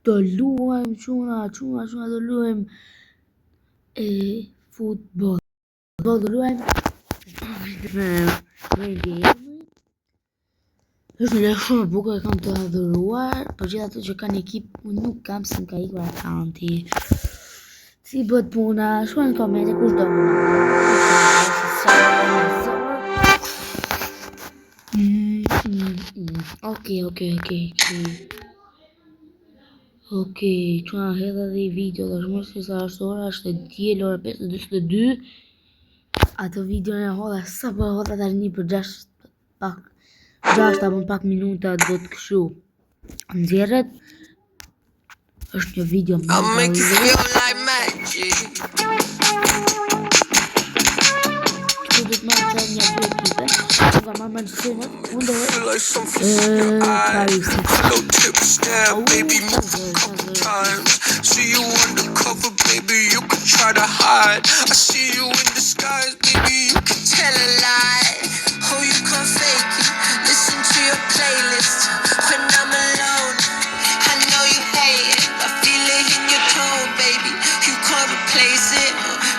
Do luajm çuna do luajm futboll. Do luajm është një shumë e bukur, e kam të adhuruar, por gjithë ato që kanë ekip, unë nuk kam se më ka ikur akanti. Si bëhet puna, shkruaj në komente kush do më. Okej, çuna hedha dhe i video dhe shmoj se sa është ora, është e diel, ora 5:42. Ato video e hodha sa po hodha tani për 6 apo pak minuta do të kështu. Nxjerret. Është një video më See you undercover, baby, you can try to hide. I see you in disguise, baby, you can tell a lie. Oh, you can't fake it, listen to your playlist. When I'm alone, I know you hate it. I feel it in your tone, baby, you can't replace it.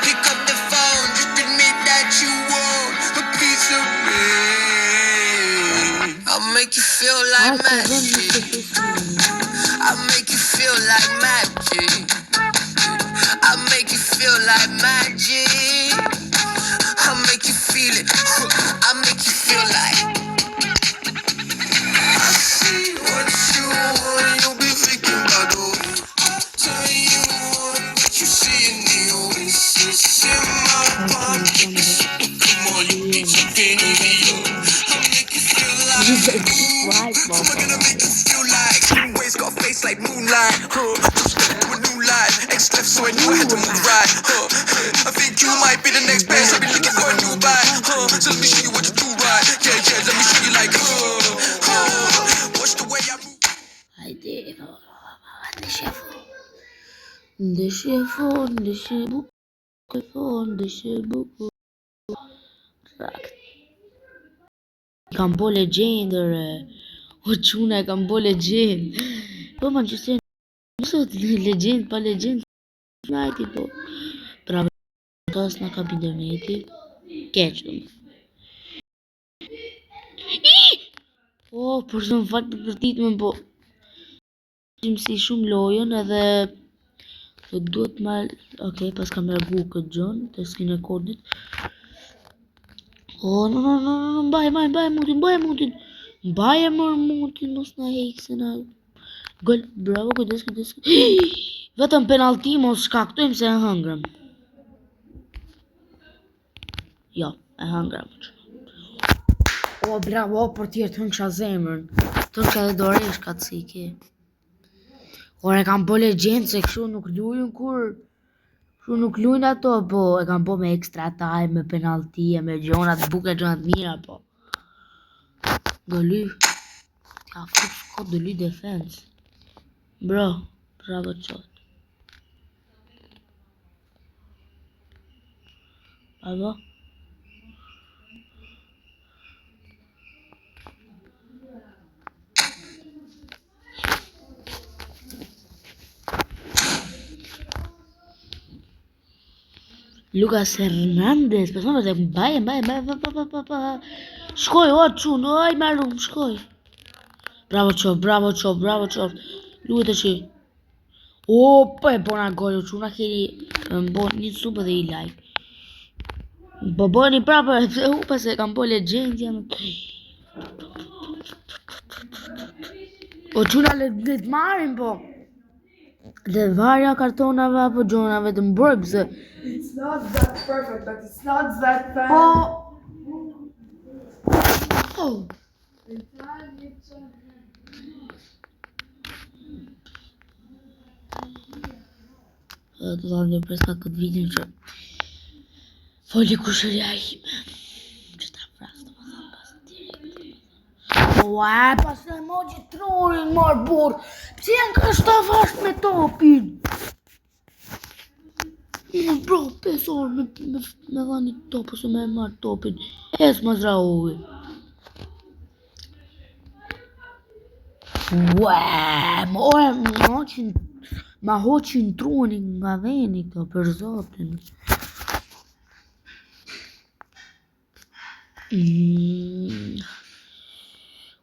Pick up the phone, just admit that you want a piece of me. I'll make you feel like magic. I'll make you feel like magic. I'll make you feel like magic. I'll make you feel it. I'll make you feel like I see what you want. You'll be thinking about it. Tell you what you see in the oasis in my pocket. Come on, you need something easier. I'll make you feel like I'm gonna make you feel like got a face like moonlight, just step to a new life. Ex left, so I knew I had to move right. I think you might be the next best. I've been looking for a new buy. So let me show you what you do right. Yeah, let me show you like, watch the way I move. Haydi, Dëshifu. Kam bo legjendër, o quna e kam bo legjend. Po ma qëse nësot legjend, pa legjend, najti po. Pra tas në kam interneti, keqëm. Por së më falë për ditëmën, po. Qimë si shumë lojën edhe do duhet mal. Okej, pas kam largu këtë gjonë, të screen recordit. No, mbaj mutin. Mbaje mutin, mos na hek se na. Gol, bravo, kujdes. Vetëm penalti mos shkaktojmë se e hëngrëm. Jo, e hëngrëm. O, bravo, për tjerë të hëngsha zemrën. Të hëngsha dhe doresh ka të si ke. Kur e kam bo legjend se kështu nuk lujën kur. Kështu nuk lujnë ato, po e kam bo me extra time, me penaltie, me gjonat buke, gjonat mira, po. Do luj. Ja, full do luj defense. Bro, bravo qot. Bravo. Lucas Hernandez, persona se mbaj. Shkoj, o qunë, oj marum, shkoj. Bravo qop. Luet e që. O, po e bona gol, o quna keri, më bo një supë dhe i like. Po boni prapë, e hupa se kam bo legend janë. O quna le të marim, po. Dhe varja kartonave apo gjonave të mbrojmë se. It's not that perfect, but it's not that bad. Oh. Do ta ndër preska këtë videon që foli kushëria ime. Që ta pras të më thëmë pas direkt. Ua, pas e emoji trolling marë burë. Pse janë ka shtafash me topin? Bro, 5 orë me dha një top ose me marrë topin. Es më zra uvi. Ue, ma hoqin trunin nga veni këto për zotin.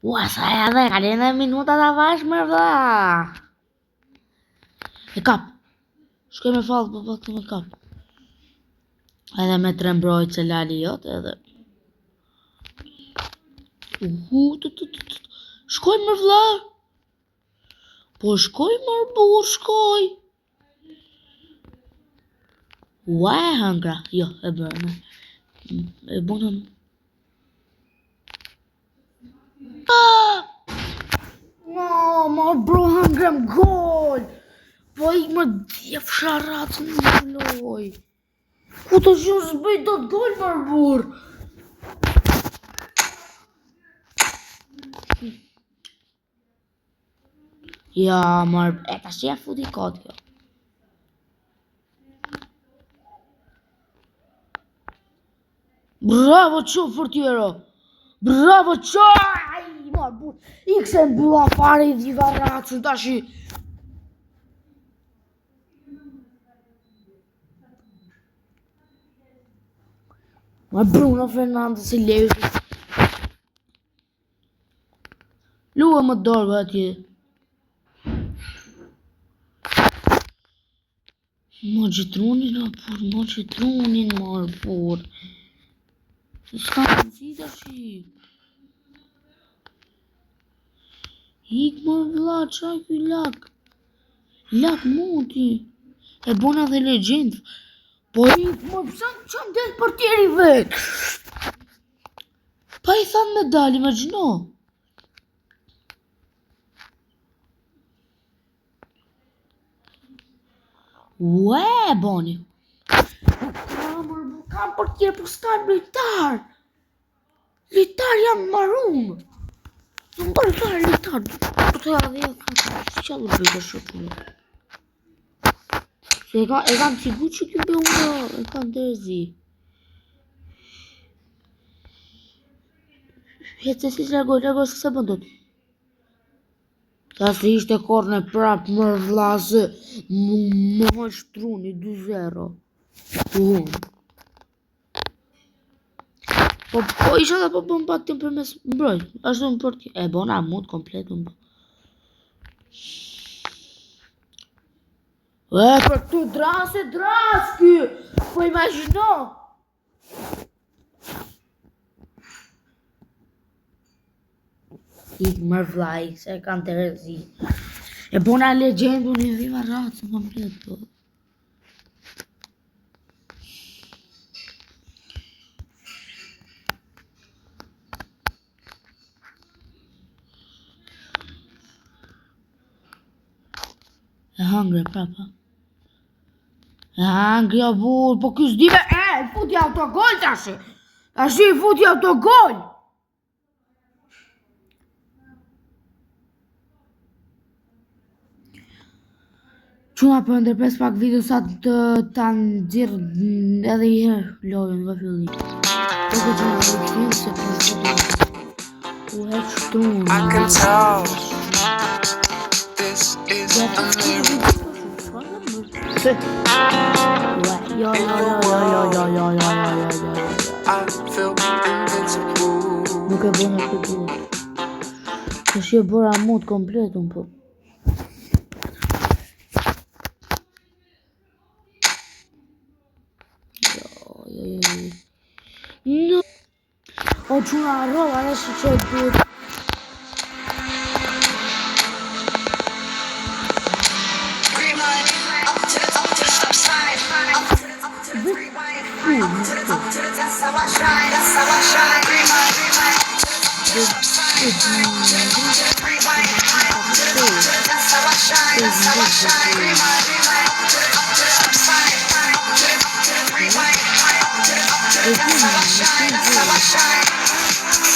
Ua, sa e dhe, kalin dhe minuta të vash më vla. E kap. Shkoj me falë, për të me kap. Edhe me tre mbrojt që lali jot edhe. Shkoj më vla. Po shkoj mër bur, shkoj. Ua e hëngra. Jo, e bërë. E bonëm. No, mër bro hëngrem gol. Po ik më djef sharatën në loj. Ku të shumë zbëj do të gol mër bur. Ja, mër, e ta shja futi kot kjo. Bravo qo Fortiero. Bravo qo. Aj, mër bur. Ikse në bula fare i dhiva ratën ta shi. Ma Bruno Fernandes i lejë. Lua më dorë atje. Mo gjitrunin apur, mo gjitrunin marë por. S'ka në zita shi. Ik më vla, qa kuj lak. Lak muti. E bona dhe legend. Po ik më pësan qam del për tjeri vet. Pa i than me dal, imagino. Ue, boni. Kam për tjerë, po s'kam lojtar. Lojtar jam marum. Nuk për fare lojtar. Po të ja dhe që alë bëjtë shumë. Se e kam sigur që kjo be unë, e kam dërzi. Hecë si largoj s'se bëndot. Ta si ishte korne prap mër vlasë, më shtruni 2-0. Po isha dhe po bëm patim për mes mbroj. Ashtu më për e bona mut komplet më bë. E për tu dras ky. Po imagino. Ik mër vlaj, se kanë të rezi. E bona legendu një dhiva ratës në komplet, po. E hangre prapa. E hangre, bur, po kjo s'dive, futi autogol tashi. Tashi futi autogol. Quna për ndërpes pak video sa të nxirr edhe i herë lojën nga fillim. Po që quna për film se për shkotë u heq shtunë. I can tell this is a lyric. Jo. I feel invincible. Nuk e bëna këtë duhet. Që shi e bëra mut kompletun po. No. O quna rova dhe shi që duhet.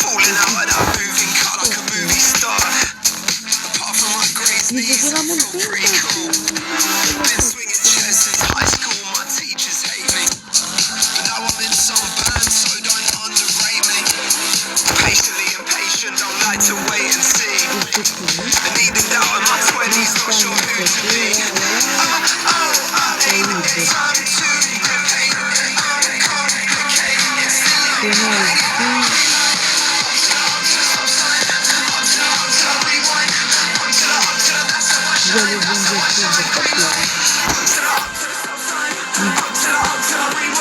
Falling out of that moving car like a movie star. Apart from my grades, these feel pretty cool. Been swinging chairs since high school, my teachers hate me. But now I'm in some band, so don't underrate me. Patiently impatient, don't like to wait and see. need the doubt in my 20s, not sure who to be. I ain't got time to repeat. Uncomplicated, silly.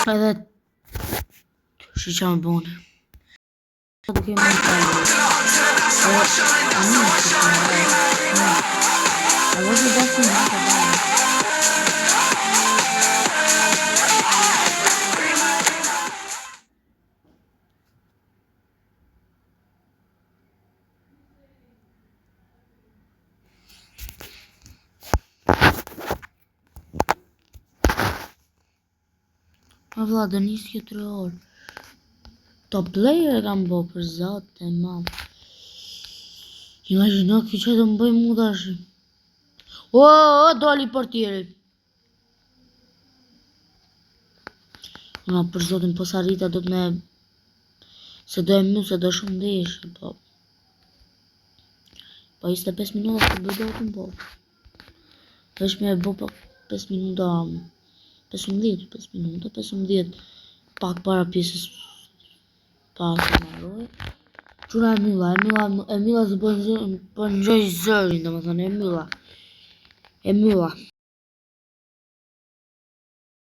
Edhe që që më bune duke më në kalli a një që dasë në të dalë Ma vla, do njës kjo 3 orë. Top player e kam bo për zotë e mam. Imagino kjo që do më bëj mu dash. O, doli portieri. Una për zotën po sarita do të me... Se do e mu, se do shumë deshë, po. Po 25 minuta të bëdo të më bo. Vesh me e bo po 5 minuta... 15 minuta, 15 pak para pjesës pak të marroj. Quna e mylla zë po në gjoj zërin, dhe më thënë, e mylla.